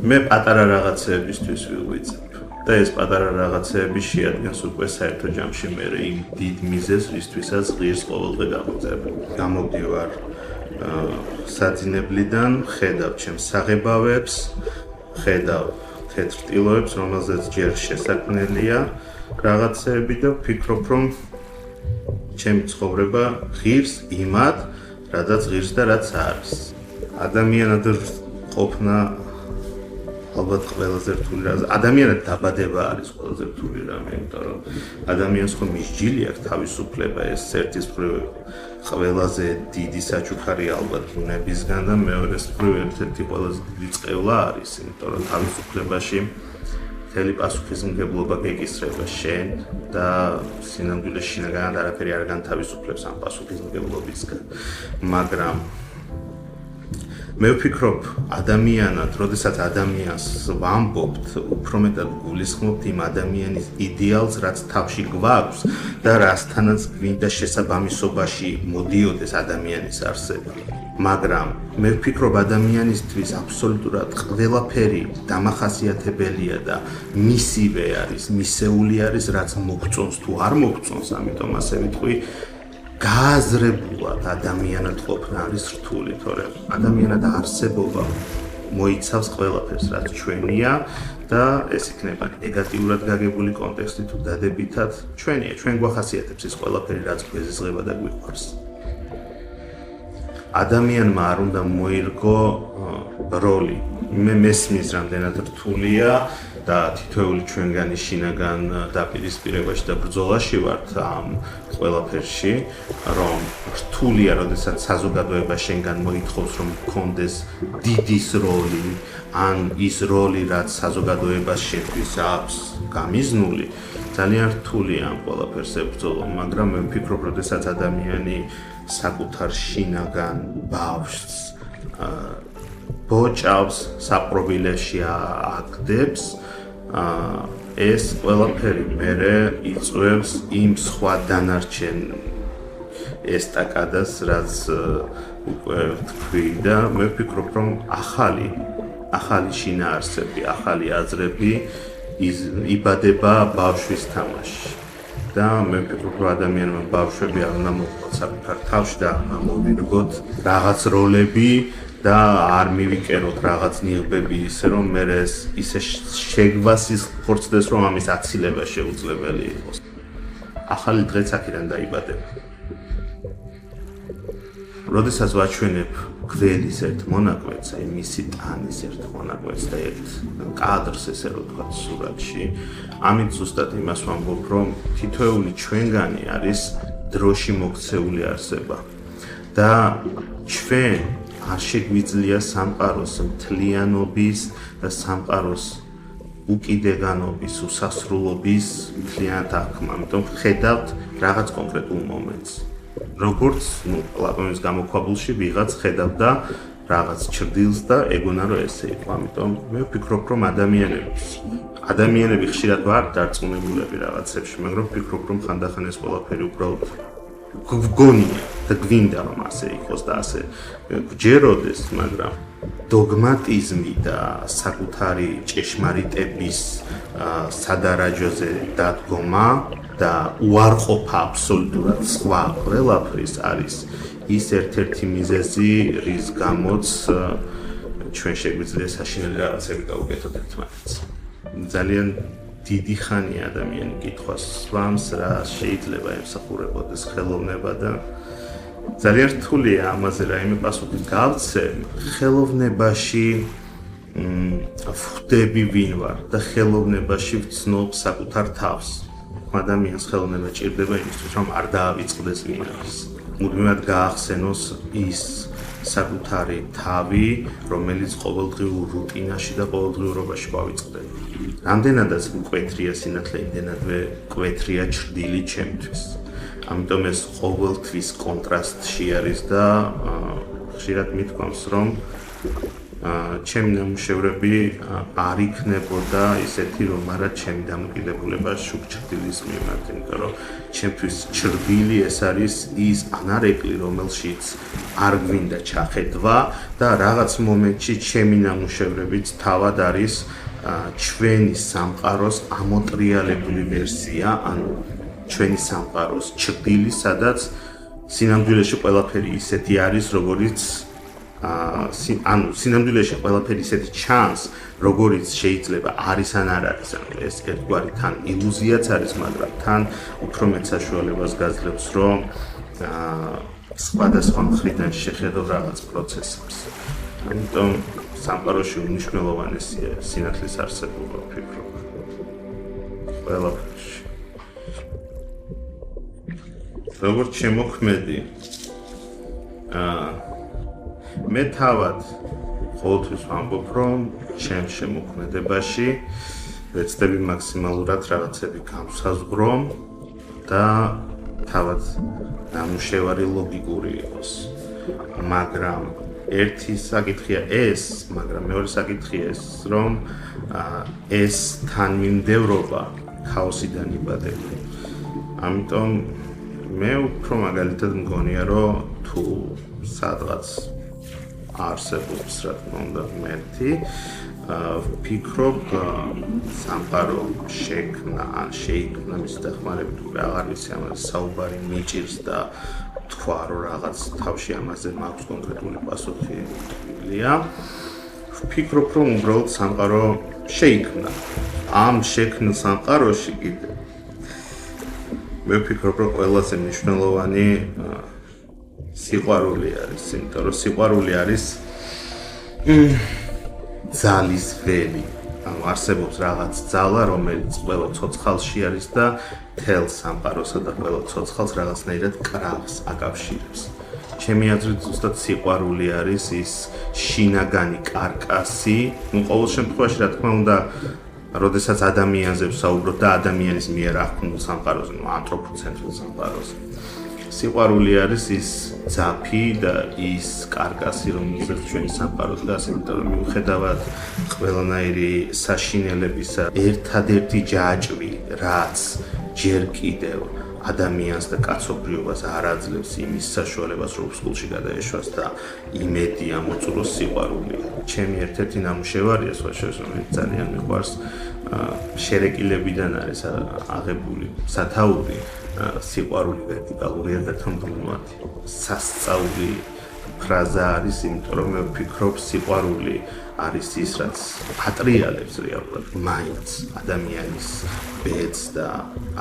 მე პატარა რაღაცეებისთვის ვიღვიძებ. და ეს პატარა რაღაცეები შეადგენს უკვე საერთო ჯამში მე იმ დიდ მიზეზს, რისთვისაც ღირს ყოველდღე გავუძებ. გამოდივარ საძინებლიდან, ხედავ ჩემს საღებავებს, ხედავ თეთრ ტილოებს, რომელზეც ჯერ შესაქმნელია რაღაცეები და ვფიქრობ, რომ ჩემი ცხოვრება ღირს იმად, რადგან ღირს და რაც არის. ადამიანად ყოფნა ალბათ ყველაზე რთული რამე. ადამიანად დაბადება არის ყველაზე რთული რამე, იმიტომ რომ ადამიანს ხომ ისჯილი აქვს თავისუფლება, ეს ერთის მხრივ ყველაზე დიდი საჩუქარი ალბათ ბუნებისგან და მეორეს მხრივ ერთ-ერთი ყველაზე დიდი წყევლა არის, იმიტომ რომ თავისუფლებაში მთელი პასუხისმგებლობა გეკისრება შენ და სინამდვილეში შინაგანად არაფერი არ განთავისუფლებს ამ პასუხისმგებლობისგან. მაგრამ მე ვფიქრობ, ადამიანად, როდესაც ადამიანს ვამბობთ, უფრო მეტად გულისხმობთ იმ ადამიანის იდეალს, რაც თავში გვაქვს და რასთანაც გვინდა შესაბამისობაში მოდიოდეს ადამიანის არსება. მაგრამ მე ვფიქრობ, ადამიანისთვის აბსოლუტურად ყველაფერი დამახასიათებელია და მისივე არის, მისეული არის, რაც მოგწონს თუ არ მოგწონს, ამიტომ ასე ვიტყვი, გააზრებულად ადამიანად ყოფნა არის რთული, თორემ ადამიანად არსებობა მოიცავს ყველაფერს, რაც ჩვენია და ეს იქნება ნეგატიურად გაგებული კონტექსტი თუ დადებითად ჩვენია, ჩვენ გვახასიათებს ის ყველაფერი, რაც გვეზიზღება და გვიყვარს. ადამიანმა არ უნდა მოირგო როლი. მე მესმის რამდენად რთულია და თითოეული ჩვენგანი შინაგან დაპირისპირებაში და ბრძოლაში ვართ ამ ყველაფერში, რომ რთულია, როდესაც საზოგადოება შენგან მოითხოვს, რომ გქონდეს დიდის როლი, ან ის როლი, რაც საზოგადოებას შენთვის აქვს გამიზნული, ძალიან რთულია ამ ყველაფერს ებრძოლო, მაგრამ მე ვფიქრობ, როდესაც ადამიანი საკუთარ შინაგან ბავშვს ბოჭავს, საპრობილეში აგდებს, ეს ყველაფერი მერე იწვევს იმ სხვა დანარჩენ ესტაკადას, რაც უკვე თქვი და მე ვფიქრობ, რომ ახალი შინაარსები, ახალი აზრები იბადება ბავშვის თამაში. და მე ვფიქრობ, რომ ადამიანმა ბავშვები არ უნდა მოყოლოთ საკუთარ თავში და მოვირგოთ რაღაც როლები და არ მივიკეროთ რაღაც ნიღბები ისე, რომ მე ისე შეგვასის ხორცდეს, რომ ამის აცილება შეუძლებელი იყოს. ახალი დღეც აქედან დაიბადება. როდესაც ვაჩვენებ გველის ერთ მონაკვეთს, აი მისი ტანის ერთ მონაკვეთს და ერთ კადრს, ესე რომ ვთქვათ, სურათში, ამით ზუსტად იმას ვამბობ, რომ თითოეული ჩვენგანი არის დროში მოქცეული არსება და ჩვენ არ შეგვიძლია სამყაროს მთლიანობის და სამყაროს უკიდეგანობის, უსასრულობის მთლიანად აღქმა, ამიტომ ხედავთ რაღაც კონკრეტულ მომენტს. როგორც პლატონის გამოქვაბულში ვიღაც ხედავდა რაღაც ჩრდილს და ეგონა რომ ესე იყო. ამიტომ მე ვფიქრობ, რომ ადამიანები ხშირად ვარ დარწმუნებულები რაღაცებში, მაგრამ ვფიქრობ, რომ ხანდახან ეს ყველაფერი უბრალოდ გვგონია და გვინდა რომ ასე იყოს და ასე გჯეროდეს, მაგრამ დოგმატიზმი და საკუთარი ჭეშმარიტების სადარაჯოზე დადგომა და უარყოფა აბსოლუტურად სხვა ყველაფრის არის ის ერთ-ერთი მიზეზი, რის გამოც ჩვენ შეგვიძლია საშინელი რაღაცები გავუკეთოთ ერთმანეთს. ძალიან დიდი ხანია ადამიანი კითხვას სვამს, რა შეიძლება ემსახურებოდეს ხელოვნება და ძალიან რთულია ამაზე რაიმე პასუხი გავცემ. ხელოვნებაში ვხვდები ვინ ვარ და ხელოვნებაში ვცნობ საკუთარ თავს. ადამიანს ხელოვნება ჭირდება იმისთვის, რომ არ დაავიწყდეს ვინ არის. მუდმივად გაახსენოს ის საკუთარი თავი, რომელიც ყოველდღიურ რუტინაში და ყოველდღიურობაში გავიწყდება. რამდენადაც მკვეთრია სინათლე, იმდენადვე მკვეთრია ჩრდილი ჩემთვის. ამიტომ ეს ყოველთვის კონტრასტში არის და ხშირად მithქვამს, რომ ჩემი ნამუშევრები არ იქნებოდა ისეთი, რომ არა ჩემი დამოკიდებულება შუქჭრდილის მიმართ, იმიტომ რომ ჩემთვის ჭრდილი ეს არის ის ანარეკლი, რომელშიც არ გვინდა ჩახედვა და რაღაც მომენტში ჩემი ნამუშევრებიც თავად არის ჩვენი სამყაროს ამოტრიალებული ვერსია, ანუ ჩვენი სამყაროს ჭრდილი, სადაც სინამდვილეში ყველაფერი ისეთი არის, როგორიც ანუ სინამდვილეში ყველაფერი ისეთი ჩანს, როგორიც შეიძლება არის ან არ არის. ანუ ეს ერთგვარი თან ილუზიაც არის, მაგრამ თან უფრო მეტ საშუალებას გაძლევს, რომ სხვადასხვა მხრიდან შეხედო რაღაც პროცესებს. ამიტომ სამყაროში უმნიშვნელოვანესია სინათლის არსებობა, ვფიქრობ. ყველაფერში. როგორც შემოქმედი, მე თავად ყოველთვის ვამბობ, რომ ჩემ შემოქმედებაში ვეცდები მაქსიმალურად რაღაცები გავსაზღვრომ და თავად ნამუშევარი ლოგიკური იყოს. მაგრამ ერთი საკითხია ეს, მაგრამ მეორე საკითხია ეს, რომ ეს თანმიმდევრობა ქაოსიდან იბადება. ამიტომ მე უფრო მაგალითად მგონია, რომ თუ სადღაც არსებობს, რა თქმა უნდა, ღმერთი, ვფიქრობ, სამყარო შექმნა ან შეიქმნა მის დახმარებით, აღარ ვიცი, ამაზე საუბარი მიჭირს და თქვა, რომ რაღაც თავში ამაზე მაქვს კონკრეტული პასუხია. ვფიქრობ, რომ უბრალოდ სამყარო შეიქმნა. ამ შექმნილ სამყაროში კიდე მე ვფიქრობ, რომ ყველაზე მნიშვნელოვანი სიყვარული არის, იმიტომ რომ სიყვარული არის ძალის ველი. ანუ არსებობს რაღაც ძალა, რომელიც ყველა ცოცხალში არის და თელ სამყაროსა და ყველა ცოცხალს რაღაცნაირად კრავს, აკავშირებს. ჩემი აზრით, ზუსტად სიყვარული არის ის შინაგანი კარკასი, ყოველ შემთხვევაში, რა თქმა უნდა, როდესაც ადამიანზე ვსაუბრობ და ადამიანის მიერ აღქმულ სამყაროზე, ანთროპოცენტრულ სამყაროზე. სიყვარული არის ის ძაფი და ის კარკასი, რომელზეც ჩვენი სამყარო დგას, იმიტომ რომ მიუხედავად ყველანაირი საშინელებისა, ერთადერთი ჯაჭვი, რაც ჯერ კიდევ ადამიანს და კაცობრიობას არ აძლევს იმის საშუალებას, რომ სკოლში გადაეშვას და იმედი ამოწუროს სიყვარული. ჩემი ერთ-ერთი ნამუშევარია, სხვა შორის, რომელიც ძალიან მიყვარს, შერეკილებიდან არის აღებული სათაური, სიყვარული ვერტიკალურია და თმბლმოათი. სასწაული ფრაზა არის, იმიტომ რომ მე ვფიქრობ, სიყვარული არის ის, რაც ატრიალებს რეალურად მაინც ადამიანის ბედს და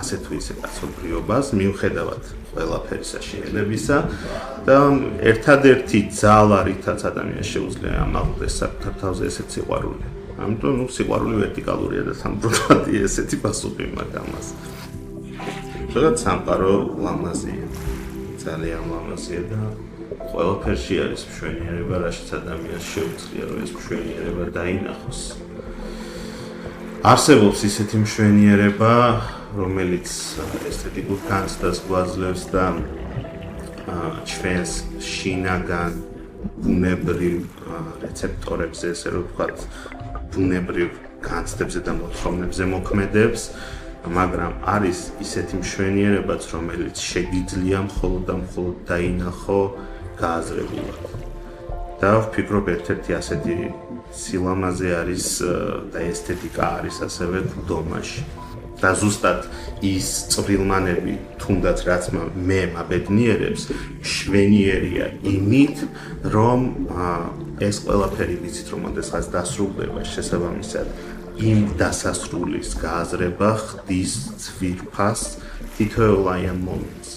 ასე თუ ისე კაცობრიობას, მიუხედავად ყველაფერი საშინელებისა და ერთადერთი ძალა, რითაც ადამიანს შეუძლია ამაღლდეს საკუთარ თავზე, ესეც სიყვარულია. ამიტომ სიყვარული ვერტიკალურია და თმბლმოათი ესეთი პასუხი მაქვს ამას. სადაც სამყარო ლამაზია, ძალიან ლამაზია და ყველაფერში არის მშვენიერება, რაშიც ადამიანს შეუძლია, რომ ეს მშვენიერება დაინახოს. არსებობს ისეთი მშვენიერება, რომელიც ესთეტიკურ განცდას გვაძლევს და ჩვენს შინაგან ბუნებრივ რეცეპტორებზე, ესე რომ ვთქვათ, ბუნებრივ განცდებზე და მოთხოვნებზე მოქმედებს. მაგრამ არის ისეთი მშვენიერებაც, რომელიც შეგიძლია მხოლოდ და მხოლოდ დაინახო გააზრებულად. და ვფიქრობ, ერთ-ერთი ასეთი სილამაზე არის და ესთეტიკა არის ასევე გვდომაში. და ზუსტად ის წვრილმანები, თუნდაც რაც მე მაბედნიერებს, მშვენიერია იმით, რომ ეს ყველაფერი ვიცით, რომ ოდესღაც დასრულდება შესაბამისად იმ დასასრულის გააზრება ხდის ძვირფას თითოეულ აი ამ მომენტს.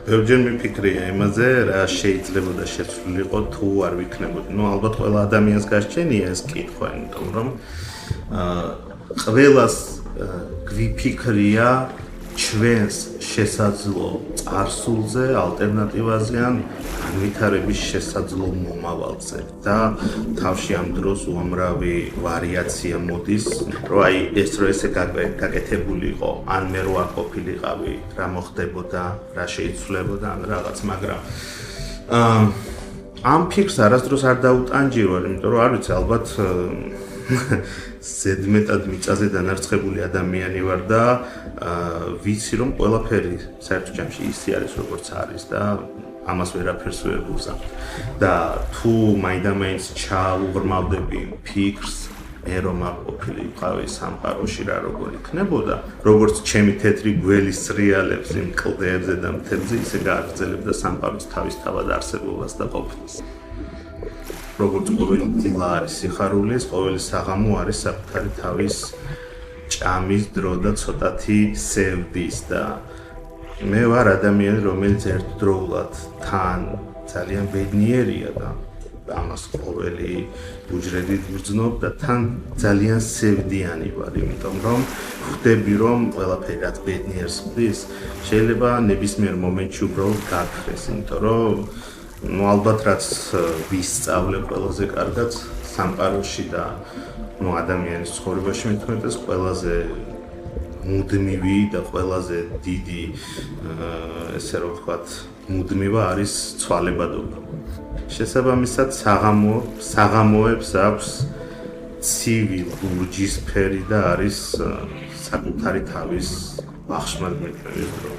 ბევრჯერ მიფიქრია იმაზე, რა შეიძლება და შეცვლილიყო თუ არ ვიქნებოდი. ალბათ ყველა ადამიანს გარჩენია ეს კითხვა, იმიტომ რომ ყველას გვიფიქრია ჩვენს შესაძლო წარსულზე, ალტერნატივაზე ან განვითარების შესაძლო მომავალზე და თავში ამ დროს უამრავი ვარიაცია მოდის, რომ აი ეს რო ესე გაკეთებულიყო, ან მე რო არ ყოფილიყავი, რა მოხდებოდა, რა შეიცვლებოდა ან რაღაც, მაგრამ ამ ფიქრს არასდროს არ დაუტანჯირვარ, იმიტომ რომ არ ვიცი, ალბათ ზედმეტად მიწაზე დანარცხებული ადამიანი ვარ და ვიცი რომ ყველაფერი საერთო ჯამში ისე არის როგორც არის და ამას ვერაფერს ვერ ვუზავ. და თუ მაინდა-მაინც ჩაუღრმავდები ფიქრს, მე რომ არ ყოფილიყავი სამყაროში რა როგორ იქნებოდა, როგორც ჩემი თეთრი გველის სრიალებს იმ კლდეებზე და მთებზე ისე გააგრძელებდა სამყაროს თავისთავად არსებობას და ყოფნას. როგორც ყოველი დილა არის სიხარულის, ყოველი საღამო არის საკუთარი თავის ჭამის დრო და ცოტათი სევდის და მე ვარ ადამიანი, რომელიც ერთდროულად თან ძალიან ბედნიერია და ამას ყოველი უჯრედით ვგრძნობ და თან ძალიან სევდიანი ვარ, იმიტომ რომ ხვდები რომ ყველაფერი რაც ბედნიერს ხდის, შეიძლება ნებისმიერ მომენტში უბრალოდ გაქრეს, იმიტომ რომ ალბათ რაც ვისწავლე ყველაზე კარგად სამყაროში და ადამიანის ცხოვრებაში მithumetes ყველაზე მუდმივი და ყველაზე დიდი ესე რომ ვთქვათ მუდმივა არის ცვალებადობა. შესაბამისად საღამოებს აქვს ცივი ლურჯისფერი და არის საკუთარი თავის ახშმად მეტყველის დრო.